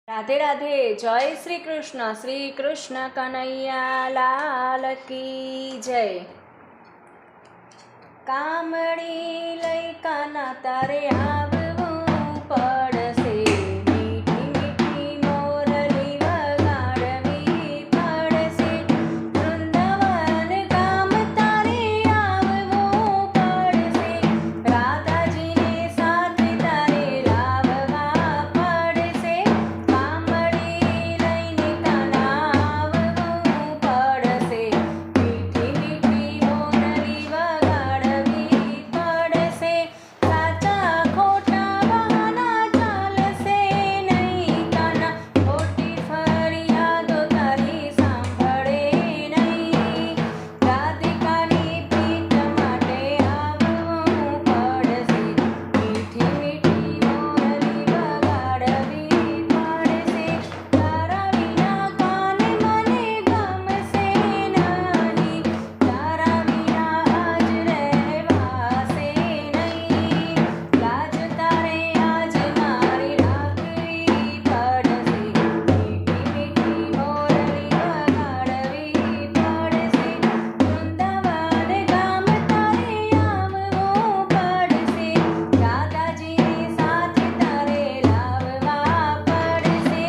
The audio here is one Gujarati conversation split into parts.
राधे राधे। जय श्री कृष्ण कन्हैया लाल की जय। कामड़ी लई काना तारे आववुं पड़शे, मीठी मीठी मोरली वगाड़वी पड़शे। वृंदावन गाम तारे आववुं पड़शे, राधाजीने साथे तारे लाववा पड़शे। कामड़ी लईने काना आववुं पड़शे, मीठी मीठी मोरली वगाड़वी पड़शे। साचा खोटा बहाना चालशे नहीं, काना खोटी फरियादो तारी सांभळे नहीं। राधिकानी प्रीत माटे आववुं पड़शे, मीठी मीठी मोरली वगाड़वी पड़शे। तारा विना कान मने गमशे नहीं, तारा विना आज રહેવાશે નહીં। લાજ તારે આજ મારી રાખવી પડશે, મીઠી મીઠી મોરલી વગાડવી પડશે। વૃંદાવન ગામ તારે આવવું પડશે, રાધાજીને સાથે તારે લાવવા પડશે।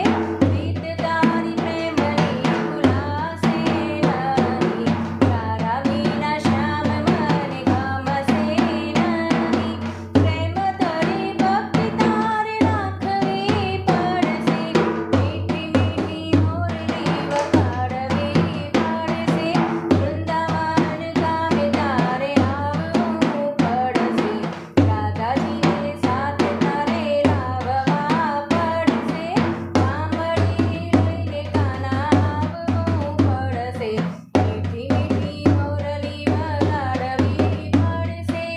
રીત તારી પ્રેમની ભૂલાશે નહીં, તારા વિના શ્યામ મને ગમશે નહીં। પ્રેમ તરી ભક્તિ તારે રાખવી પડશે, મીઠી મીઠી મોરલી વગાડવી પડશે। વૃંદાવન ગામે તારે આવવું પડશે, રાધાજીને સાથે તારે લાવવા પડશે। કામડી લઈને કાના આવવું પડશે, મીઠી મીઠી મોરલી વગાડવી પડશે।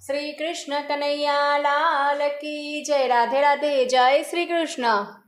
શ્રી કૃષ્ણ કનૈયા લાલ કી જય। રાધે રાધે। જય શ્રી કૃષ્ણ।